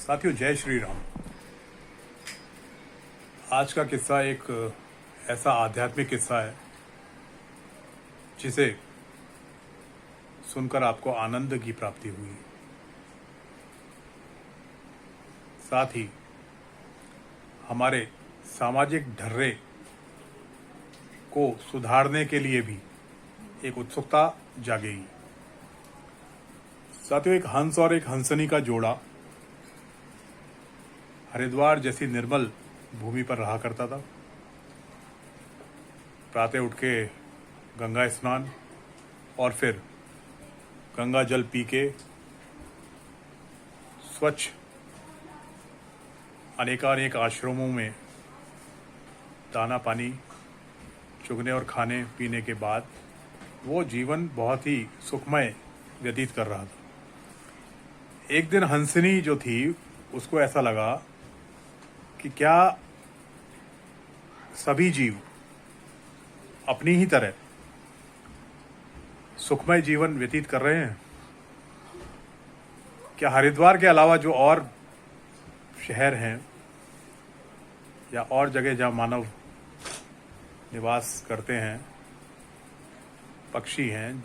साथियों, जय श्री राम। आज का किस्सा एक ऐसा आध्यात्मिक किस्सा है जिसे सुनकर आपको आनंद की प्राप्ति हुई, साथ ही हमारे सामाजिक ढर्रे को सुधारने के लिए भी एक उत्सुकता जागेगी। साथियों, एक हंस और एक हंसनी का जोड़ा हरिद्वार जैसी निर्मल भूमि पर रहा करता था। प्रातः उठ के गंगा स्नान और फिर गंगा जल पी के स्वच्छ अनेकानेक आश्रमों में दाना पानी चुगने और खाने पीने के बाद वो जीवन बहुत ही सुखमय व्यतीत कर रहा था। एक दिन हंसनी जो थी उसको ऐसा लगा कि क्या सभी जीव अपनी ही तरह सुखमय जीवन व्यतीत कर रहे हैं? क्या हरिद्वार के अलावा जो और शहर हैं या और जगह जहां मानव निवास करते हैं, पक्षी हैं,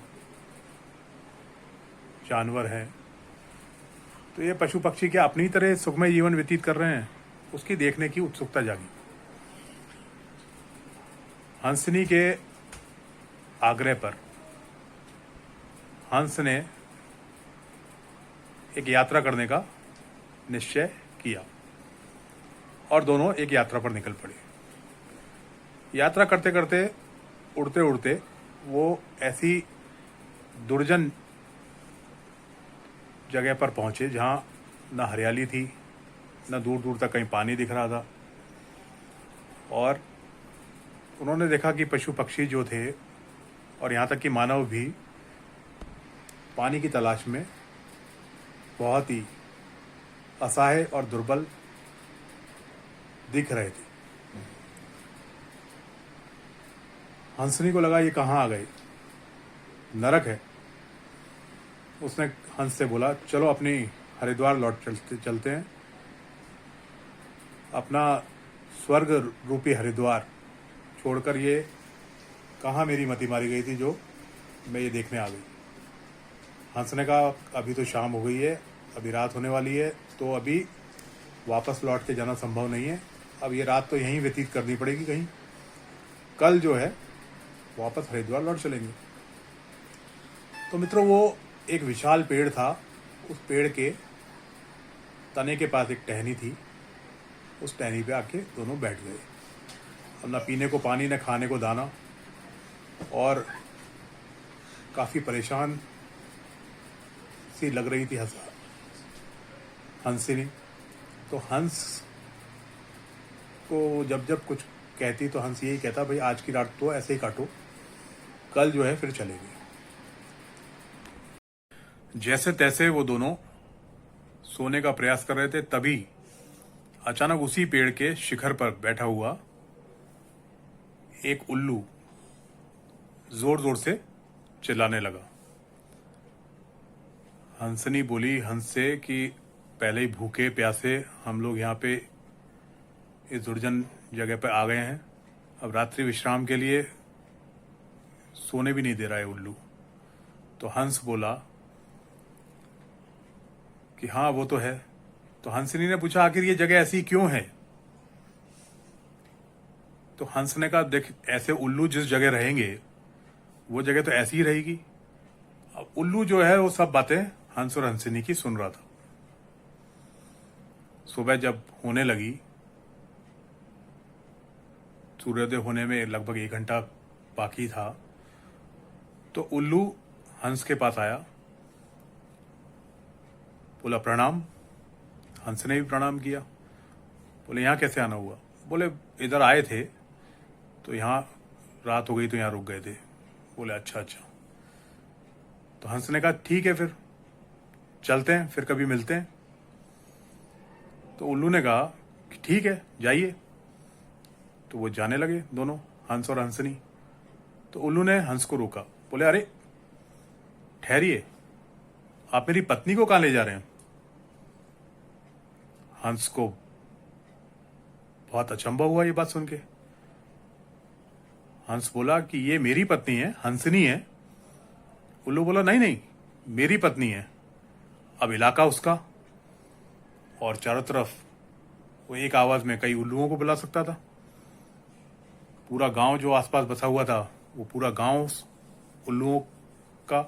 जानवर हैं, तो ये पशु पक्षी क्या अपनी तरह सुखमय जीवन व्यतीत कर रहे हैं? उसकी देखने की उत्सुकता जागी। हंसनी के आग्रह पर हंस ने एक यात्रा करने का निश्चय किया और दोनों एक यात्रा पर निकल पड़े। यात्रा करते करते उड़ते उड़ते वो ऐसी दुर्जन जगह पर पहुंचे जहां न हरियाली थी, न दूर दूर तक कहीं पानी दिख रहा था। और उन्होंने देखा कि पशु पक्षी जो थे और यहाँ तक कि मानव भी पानी की तलाश में बहुत ही असहाय और दुर्बल दिख रहे थे। हंसनी को लगा ये कहाँ आ गए, नरक है। उसने हंस से बोला, चलो अपनी हरिद्वार लौट चलते हैं। अपना स्वर्ग रूपी हरिद्वार छोड़कर ये कहाँ मेरी मति मारी गई थी जो मैं ये देखने आ गई। हंस ने कहा, अभी तो शाम हो गई है, अभी रात होने वाली है, तो अभी वापस लौट के जाना संभव नहीं है। अब ये रात तो यहीं व्यतीत करनी पड़ेगी कहीं, कल जो है वापस हरिद्वार लौट चलेंगे। तो मित्रों, वो एक विशाल पेड़ था। उस पेड़ के तने के पास एक टहनी थी। उस टहनी पे आके दोनों बैठ गए। अब न पीने को पानी, न खाने को दाना, और काफ़ी परेशान सी लग रही थी हंसिनी। तो हंस को जब जब कुछ कहती तो हंस यही कहता, भाई आज की रात तो ऐसे ही काटो, कल जो है फिर चलेंगे। जैसे तैसे वो दोनों सोने का प्रयास कर रहे थे, तभी अचानक उसी पेड़ के शिखर पर बैठा हुआ एक उल्लू जोर जोर से चिल्लाने लगा। हंसनी बोली हंस से कि पहले ही भूखे प्यासे हम लोग यहाँ पे इस दुर्जन जगह पे आ गए हैं, अब रात्रि विश्राम के लिए सोने भी नहीं दे रहा है उल्लू। तो हंस बोला कि हाँ वो तो है। तो हंसनी ने पूछा, आखिर ये जगह ऐसी क्यों है? तो हंस ने कहा, देख, ऐसे उल्लू जिस जगह रहेंगे वो जगह तो ऐसी ही रहेगी। अब उल्लू जो है वो सब बातें हंस और हंसनी की सुन रहा था। सुबह जब होने लगी, सूर्योदय होने में लगभग 1 घंटा बाकी था, तो उल्लू हंस के पास आया, बोला प्रणाम। हंस ने भी प्रणाम किया। बोले यहाँ कैसे आना हुआ? बोले इधर आए थे तो यहाँ रात हो गई तो यहाँ रुक गए थे। बोले अच्छा अच्छा। तो हंस ने कहा ठीक है, फिर चलते हैं, फिर कभी मिलते हैं। तो उल्लू ने कहा कि ठीक है, जाइए। तो वो जाने लगे दोनों, हंस और हंसनी। तो उल्लू ने हंस को रोका। बोले अरे ठहरिए, आप मेरी पत्नी को कहाँ ले जा रहे हैं? हंस को बहुत अचंभा हुआ ये बात सुन के। हंस बोला कि ये मेरी पत्नी है, हंसनी है। उल्लू बोला नहीं नहीं, मेरी पत्नी है। अब इलाका उसका, और चारों तरफ वो एक आवाज में कई उल्लुओं को बुला सकता था। पूरा गांव जो आसपास बसा हुआ था, वो पूरा गांव उल्लुओं का।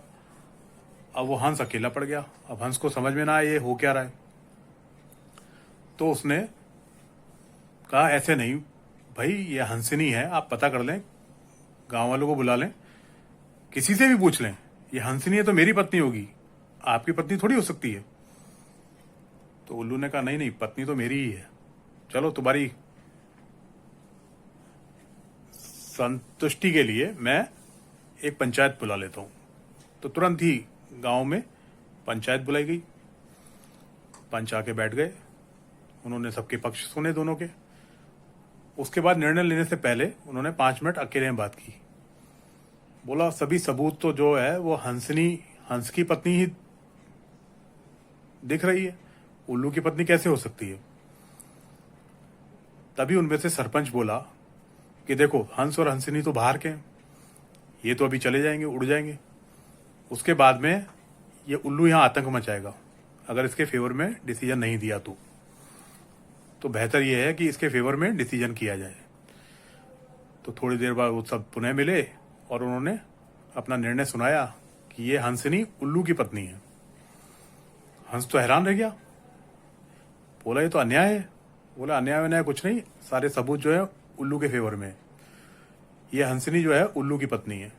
अब वो हंस अकेला पड़ गया। अब हंस को समझ में ना आया ये हो क्या रहा है। तो उसने कहा ऐसे नहीं भाई, ये हंसनी है, आप पता कर लें, गांव वालों को बुला लें, किसी से भी पूछ लें, ये हंसनी है तो मेरी पत्नी होगी, आपकी पत्नी थोड़ी हो सकती है। तो उल्लू ने कहा नहीं नहीं, पत्नी तो मेरी ही है, चलो तुम्हारी संतुष्टि के लिए मैं एक पंचायत बुला लेता हूं। तो तुरंत ही गांव में पंचायत बुलाई गई। पंच आके बैठ गए, उन्होंने सबके पक्ष सुने दोनों के। उसके बाद निर्णय लेने से पहले उन्होंने 5 मिनट अकेले में बात की। बोला सभी सबूत तो जो है वो हंस की पत्नी ही दिख रही है, उल्लू की पत्नी कैसे हो सकती है। तभी उनमें से सरपंच बोला कि देखो, हंस और हंसनी तो बाहर के हैं, ये तो अभी चले जाएंगे, उड़ जाएंगे, उसके बाद में ये उल्लू यहां आतंक मचाएगा अगर इसके फेवर में डिसीजन नहीं दिया तो बेहतर यह है कि इसके फेवर में डिसीजन किया जाए। तो थोड़ी देर बाद वो सब पुनः मिले और उन्होंने अपना निर्णय सुनाया कि ये हंसनी उल्लू की पत्नी है। हंस तो हैरान रह गया, बोला ये तो अन्याय है। बोला अन्याय अन्याय कुछ नहीं, सारे सबूत जो है उल्लू के फेवर में, ये हंसनी जो है उल्लू की पत्नी है।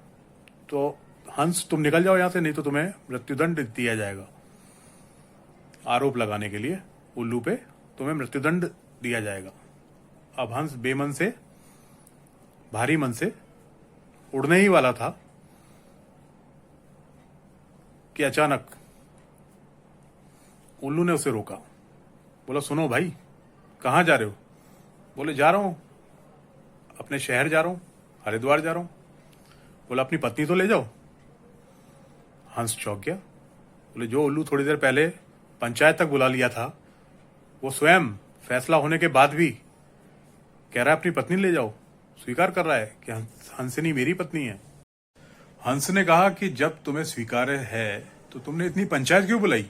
तो हंस तुम निकल जाओ यहां से, नहीं तो तुम्हें मृत्युदंड दिया जाएगा। आरोप लगाने के लिए उल्लू पे तुम्हें मृत्युदंड दिया जाएगा। अब हंस बेमन से, भारी मन से उड़ने ही वाला था कि अचानक उल्लू ने उसे रोका। बोला सुनो भाई, कहां जा रहे हो। बोले जा रहा हूं, अपने शहर जा रहा हूं, हरिद्वार जा रहा हूं। बोला अपनी पत्नी तो ले जाओ। हंस चौंक गया। बोले जो उल्लू थोड़ी देर पहले पंचायत तक बुला लिया था, वो स्वयं फैसला होने के बाद भी कह रहा है अपनी पत्नी ले जाओ, स्वीकार कर रहा है कि हंसनी मेरी पत्नी है। हंस ने कहा कि जब तुम्हें स्वीकार है तो तुमने इतनी पंचायत क्यों बुलाई।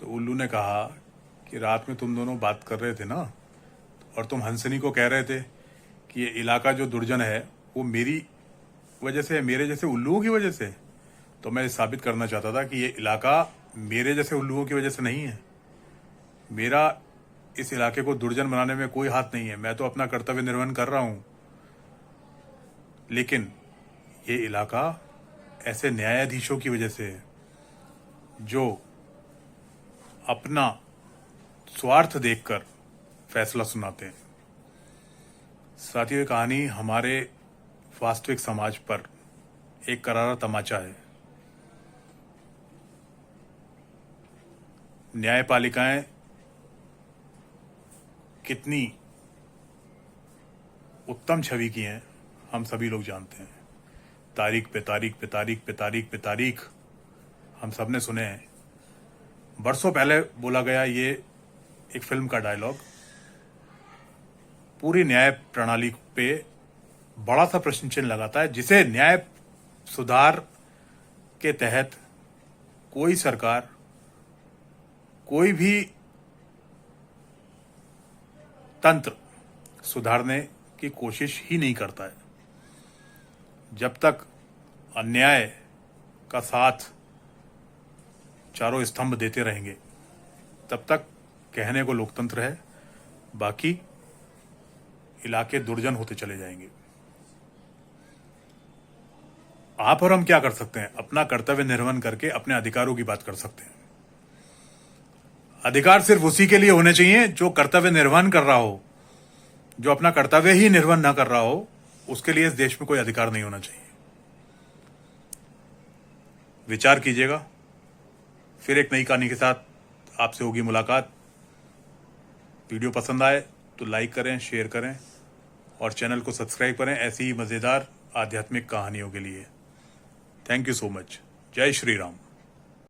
तो उल्लू ने कहा कि रात में तुम दोनों बात कर रहे थे ना, और तुम हंसनी को कह रहे थे कि ये इलाका जो दुर्जन है वो मेरी वजह से है, मेरे जैसे उल्लुओं की वजह से। तो मैं साबित करना चाहता था कि ये इलाका मेरे जैसे उल्लुओं की वजह से नहीं है, मेरा इस इलाके को दुर्जन बनाने में कोई हाथ नहीं है, मैं तो अपना कर्तव्य निर्वहन कर रहा हूं। लेकिन ये इलाका ऐसे न्यायाधीशों की वजह से है जो अपना स्वार्थ देखकर फैसला सुनाते हैं। साथियों, ये कहानी हमारे वास्तविक समाज पर एक करारा तमाचा है। न्यायपालिकाएं कितनी उत्तम छवि की हैं हम सभी लोग जानते हैं। तारीख पे तारीख पे तारीख पे तारीख पे तारीख हम सब ने सुने हैं। बरसों पहले बोला गया ये एक फिल्म का डायलॉग पूरी न्याय प्रणाली पे बड़ा सा प्रश्न चिन्ह लगाता है, जिसे न्याय सुधार के तहत कोई सरकार, कोई भी तंत्र सुधारने की कोशिश ही नहीं करता है। जब तक अन्याय का साथ चारों स्तंभ देते रहेंगे तब तक कहने को लोकतंत्र है, बाकी इलाके दुर्जन होते चले जाएंगे। आप और हम क्या कर सकते हैं? अपना कर्तव्य निर्वहन करके अपने अधिकारों की बात कर सकते हैं। अधिकार सिर्फ उसी के लिए होने चाहिए जो कर्तव्य निर्वहन कर रहा हो। जो अपना कर्तव्य ही निर्वहन ना कर रहा हो, उसके लिए इस देश में कोई अधिकार नहीं होना चाहिए। विचार कीजिएगा। फिर एक नई कहानी के साथ आपसे होगी मुलाकात। वीडियो पसंद आए तो लाइक करें, शेयर करें और चैनल को सब्सक्राइब करें ऐसी ही मजेदार आध्यात्मिक कहानियों के लिए। Thank you so much. जय श्री राम।